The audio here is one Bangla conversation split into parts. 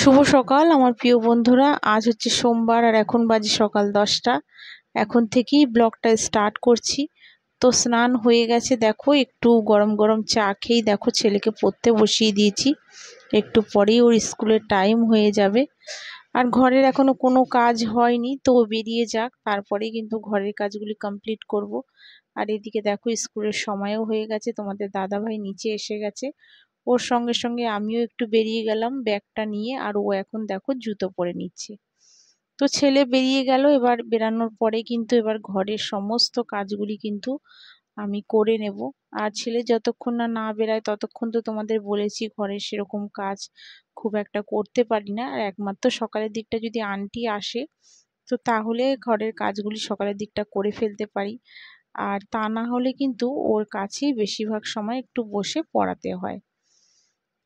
শুভ সকাল আমার প্রিয় বন্ধুরা। আজ হচ্ছে সোমবার আর এখন বাজে সকাল 10টা। এখন থেকেই ব্লগটা স্টার্ট করছি। তো স্নান হয়ে গেছে, দেখো একটু গরম গরম চা খেয়েই দেখো ছেলেকে পড়তে বসিয়ে দিয়েছি। একটু পরেই ওর স্কুলের টাইম হয়ে যাবে। আর ঘরের এখনো কোনো কাজ হয়নি, তো ও বেরিয়ে যাক, তারপরেই কিন্তু ঘরের কাজগুলি কমপ্লিট করব। আর এদিকে দেখো স্কুলের সময়ও হয়ে গেছে, তোমাদের দাদাভাই নিচে এসে গেছে। ওর সঙ্গে সঙ্গে আমিও একটু বেরিয়ে গেলাম ব্যাগটা নিয়ে। আর ও এখন দেখো জুতো পরে নিচ্ছে। তো ছেলে বেরিয়ে গেল, এবার বেরানোর পরে কিন্তু এবার ঘরের সমস্ত কাজগুলি কিন্তু আমি করে নেব। আর ছেলে যতক্ষণ না না বেরায় ততক্ষণ তো তোমাদের বলেছি ঘরের সেরকম কাজ খুব একটা করতে পারি না। আর একমাত্র সকালের দিকটা যদি আন্টি আসে তো তাহলে ঘরের কাজগুলি সকালের দিকটা করে ফেলতে পারি। আর তা না হলে কিন্তু ওর কাছেই বেশিরভাগ সময় একটু বসে পড়াতে হয়।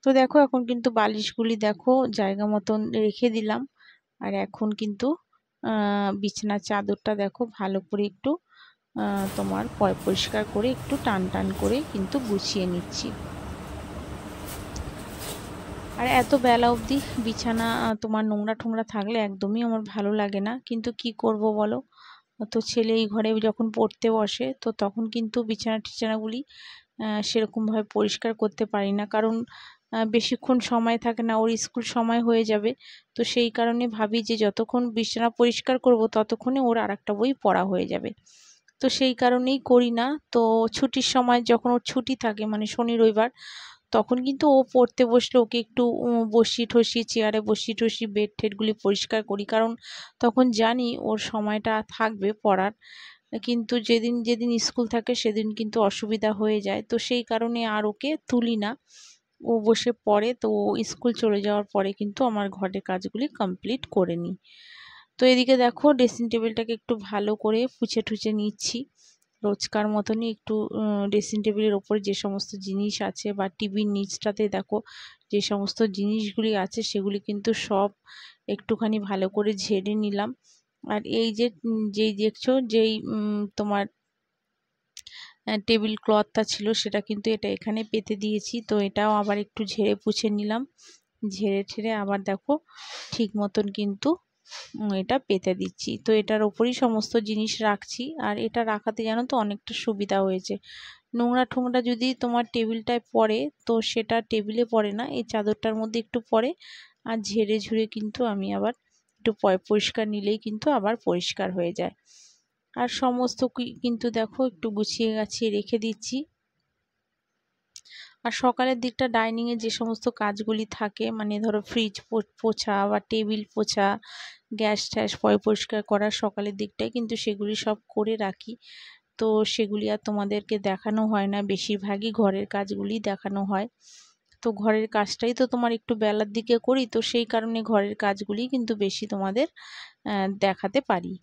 তো দেখো এখন কিন্তু বালিশগুলি দেখো জায়গা মতন রেখে দিলাম। আর এখন কিন্তু বিছানার চাদরটা দেখো ভালো করে একটু তোমার পরিষ্কার করে একটু টান টান করে কিন্তু গুছিয়ে নিচ্ছি। আর এত বেলা অবধি বিছানা তোমার নোংরা ঠোংরা থাকলে একদমই আমার ভালো লাগে না, কিন্তু কি করব বলো। তো ছেলে এই ঘরে যখন পড়তে বসে তো তখন কিন্তু বিছানা টিছানাগুলি সেরকমভাবে পরিষ্কার করতে পারি না, কারণ বেশিক্ষণ সময় থাকে না, ওর স্কুল সময় হয়ে যাবে। তো সেই কারণে ভাবি যে যতক্ষণ বিছানা পরিষ্কার করব ততক্ষণে ওর আরেকটা বই পড়া হয়ে যাবে। তো সেই কারণেই করি না। তো ছুটির সময় যখন ওর ছুটি থাকে মানে শনি রবিবার, তখন কিন্তু ও পড়তে বসলে ওকে একটু বসিয়ে ঠসিয়ে চেয়ারে বসিয়ে টসিয়ে বেড টেডগুলি পরিষ্কার করি, কারণ তখন জানি ওর সময়টা থাকবে পড়ার। কিন্তু যেদিন যেদিন স্কুল থাকে সেদিন কিন্তু অসুবিধা হয়ে যায়, তো সেই কারণে আর ওকে তুলি না। ও বসে পড়ে, তো ও স্কুল চলে যাওয়ার পরে কিন্তু আমার ঘরের কাজগুলি কমপ্লিট করে নিই। তো এদিকে দেখো ড্রেসিং টেবিলটাকে একটু ভালো করে পুছে টুছে নিচ্ছি। রোজকার মতনই একটু ড্রেসিং টেবিলের ওপরে যে সমস্ত জিনিস আছে বা টিভির নিচটাতে দেখো যে সমস্ত জিনিসগুলি আছে সেগুলি কিন্তু সব একটুখানি ভালো করে ঝেড়ে নিলাম। আর এই যে যেই দেখছো যেই তোমার টেবিল ক্লথটা ছিল সেটা কিন্তু এটা এখানে পেতে দিয়েছি, তো এটাও আবার একটু ঝেড়ে পুছে নিলাম। ঝেড়ে ঠেড়ে আবার দেখো ঠিক মতন কিন্তু এটা পেতে দিচ্ছি। তো এটার ওপরই সমস্ত জিনিস রাখছি। আর এটা রাখাতে জানো তো অনেকটা সুবিধা হয়েছে। নোংরা ঠোংরা যদি তোমার টেবিলটায় পড়ে তো সেটা টেবিলে পড়ে না, এই চাদরটার মধ্যে একটু পড়ে। আর ঝেড়ে ঝুড়ে কিন্তু আমি আবার একটু পরিষ্কার নিলেই কিন্তু আবার পরিষ্কার হয়ে যায়। আর সমস্ত কিন্তু দেখো একটু গুছিয়ে গাছিয়ে রেখে দিচ্ছি। আর সকালের দিকটা ডাইনিংয়ে যে সমস্ত কাজগুলি থাকে মানে ধরো ফ্রিজ পোছা বা টেবিল পোছা, গ্যাস ট্যাস পরিষ্কার করা সকালের দিকটায় কিন্তু সেগুলি সব করে রাখি। তো সেগুলি আর তোমাদেরকে দেখানো হয় না, বেশিরভাগই ঘরের কাজগুলি দেখানো হয়। তো ঘরের কাজটাই তো তোমার একটু বেলার দিকে করি, তো সেই কারণে ঘরের কাজগুলি কিন্তু বেশি তোমাদের দেখাতে পারি।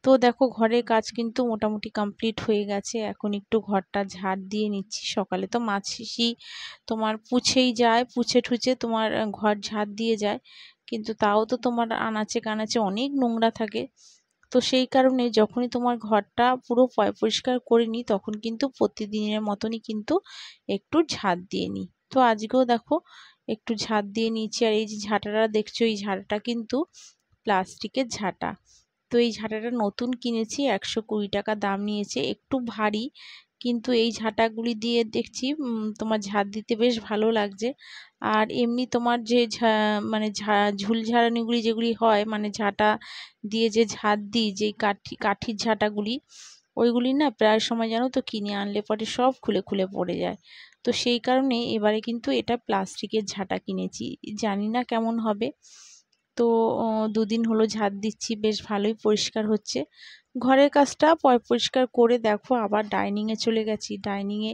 তো দেখো ঘরের কাজ কিন্তু মোটামুটি কমপ্লিট হয়ে গেছে। এখন একটু ঘরটা ঝাড় দিয়ে নিচ্ছি। সকালে তো মাছি তোমার পুছেই যায়, পুছে ঠুছে তোমার ঘর ঝাড় দিয়ে যায়, কিন্তু তাও তো তোমার আনাচে কানাচে অনেক নোংরা থাকে। তো সেই কারণে যখনই তোমার ঘরটা পুরো পরিষ্কার করে নিই তখন কিন্তু প্রতিদিনের মতনই কিন্তু একটু ঝাড় দিয়ে নিই। তো আজকেও দেখো একটু ঝাড় দিয়ে নিয়েছি। আর এই যে ঝাঁটাটা দেখছো এই ঝাঁটাটা কিন্তু প্লাস্টিকের ঝাঁটা। তো এই ঝাঁটাটা নতুন কিনেছি, 120 টাকা দাম নিয়েছে, একটু ভারী, কিন্তু এই ঝাঁটাগুলি দিয়ে দেখছি তোমার ঝাড় দিতে বেশ ভালো লাগছে। আর এমনি তোমার যে মানে ঝুল ঝাড়ানিগুলি যেগুলি হয় মানে ঝাঁটা দিয়ে যে ঝাড় দিই যেই কাঠির ঝাঁটাগুলি, ওইগুলি না প্রায় সময় জানো তো কিনে আনলে পরে সব খুলে খুলে পড়ে যায়। তো সেই কারণে এবারে কিন্তু এটা প্লাস্টিকের ঝাঁটা কিনেছি, জানি না কেমন হবে। তো 2 দিন হলো ঝাড় দিচ্ছি, বেশ ভালোই পরিষ্কার হচ্ছে। ঘরের কাজটা পরিষ্কার করে দেখো আবার ডাইনিংয়ে চলে গেছি। ডাইনিংয়ে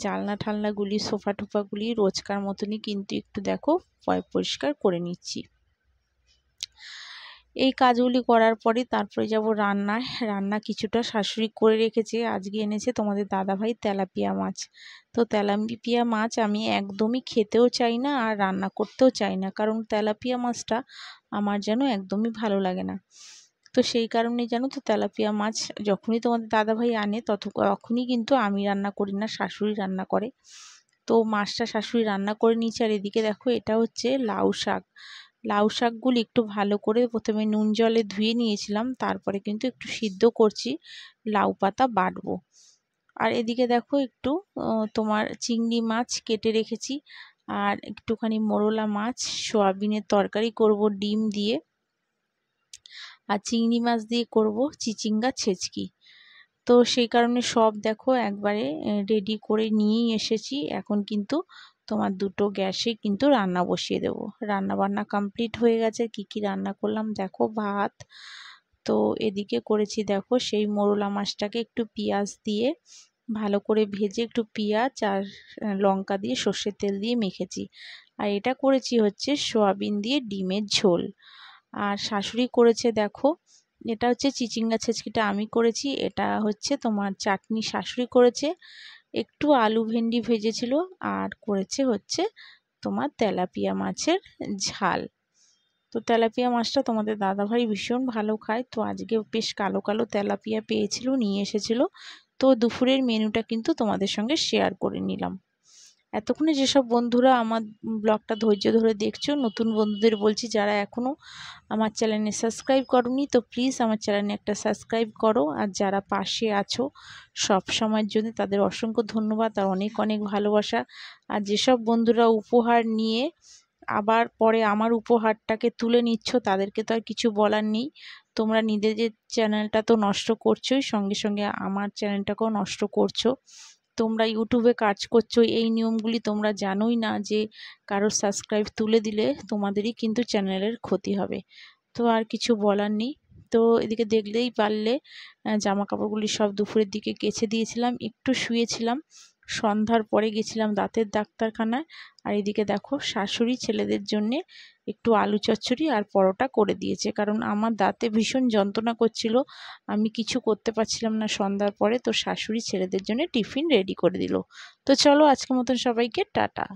জানলা ঠালনাগুলি সোফা টোফাগুলি রোজকার মতনই কিন্তু একটু দেখো পরিষ্কার করে নিচ্ছি। এই কাজগুলি করার পরে তারপরে যাব রান্নায়। রান্না কিছুটা শাশুড়ি করে রেখেছে, আজকে এনেছে তোমাদের দাদাভাই তেলাপিয়া মাছ। তো তেলাপিয়া মাছ আমি একদমই খেতেও চাই না আর রান্না করতেও চাই না, কারণ তেলাপিয়া মাছটা আমার যেন একদমই ভালো লাগে না। তো সেই কারণে জানো তো তেলাপিয়া মাছ যখনই তোমাদের দাদাভাই আনে তখনই কিন্তু আমি রান্না করি না, শাশুড়ি রান্না করে। তো মাছটা শাশুড়ি রান্না করে নিয়েছে। আর এদিকে দেখো এটা হচ্ছে লাউ শাক। লাউ শাকগুলি একটু ভালো করে প্রথমে নুন জলে ধুয়ে নিয়েছিলাম, তারপরে কিন্তু একটু সিদ্ধ করছি, লাউ পাতা বাটবো। আর এদিকে দেখো একটু তোমার চিংড়ি মাছ কেটে রেখেছি, আর একটুখানি মোরলা মাছ সয়াবিনের তরকারি করব ডিম দিয়ে, আর চিংড়ি মাছ দিয়ে করব চিচিঙ্গা ছেচকি। তো সেই কারণে সব দেখো একবারে রেডি করে নিয়েই এসেছি। এখন কিন্তু তোমার দুটো গ্যাসে কিন্তু রান্না বসিয়ে দেব। রান্না বান্না কমপ্লিট হয়ে গেছে। কি কি রান্না করলাম দেখো, ভাত, তো এদিকে করেছি দেখো সেই মোরলা মাছটাকে একটু পেঁয়াজ দিয়ে ভালো করে ভেজে একটু পেঁয়াজ আর লঙ্কা দিয়ে সর্ষের তেল দিয়ে মেখেছি। আর এটা করেছি হচ্ছে সয়াবিন দিয়ে ডিমের ঝোল। আর শাশুড়ি করেছে দেখো, এটা হচ্ছে চিচিঙ্গা ছেচকিটা আমি করেছি, এটা হচ্ছে তোমার চাটনি শাশুড়ি করেছে, একটু আলু ভেন্ডি ভেজেছিল, আর করেছে হচ্ছে তোমার তেলাপিয়া মাছের ঝাল। তো তেলাপিয়া মাছটা তোমাদের দাদাভাই ভীষণ ভালো খায়, তো আজকে বেশ কালো কালো তেলাপিয়া পেয়েছিল, নিয়ে এসেছিল। তো দুপুরের মেনুটা কিন্তু তোমাদের সঙ্গে শেয়ার করে নিলাম। এতক্ষণে যেসব বন্ধুরা আমার ব্লগটা ধৈর্য ধরে দেখছো, নতুন বন্ধুদের বলছি যারা এখনও আমার চ্যানেলে সাবস্ক্রাইব করোনি, তো প্লিজ আমার চ্যানেলে একটা সাবস্ক্রাইব করো। আর যারা পাশে আছো সব সময়ের জন্য তাদের অসংখ্য ধন্যবাদ আর অনেক অনেক ভালোবাসা। আর যেসব বন্ধুরা উপহার নিয়ে আবার পরে আমার উপহারটাকে তুলে নিচ্ছ, তাদেরকে তো আর কিছু বলার নেই। তোমরা নিজেদের চ্যানেলটা তো নষ্ট করছোই, সঙ্গে সঙ্গে আমার চ্যানেলটাকেও নষ্ট করছো। তোমরা ইউটিউবে কাজ করছো, এই নিয়মগুলি তোমরা জানোই না যে কারোর সাবস্ক্রাইব তুলে দিলে তোমাদেরই কিন্তু চ্যানেলের ক্ষতি হবে। তো আর কিছু বলার নেই। তো এদিকে দেখলেই পারলে জামা কাপড়গুলি সব দুপুরের দিকে কেচে দিয়েছিলাম, একটু শুয়েছিলাম, সন্ধ্যার পরে গেছিলাম দাঁতের ডাক্তারখানায়। আর এদিকে দেখো শাশুড়ি ছেলেদের জন্যে একটু আলু চচ্চড়ি আর পরোটা করে দিয়েছে, কারণ আমার দাঁতে ভীষণ যন্ত্রণা করছিল, আমি কিছু করতে পারছিলাম না সন্ধ্যার পরে। তো শাশুড়ি ছেলেদের জন্য টিফিন রেডি করে দিল। তো চলো আজকের মতন সবাইকে টাটা।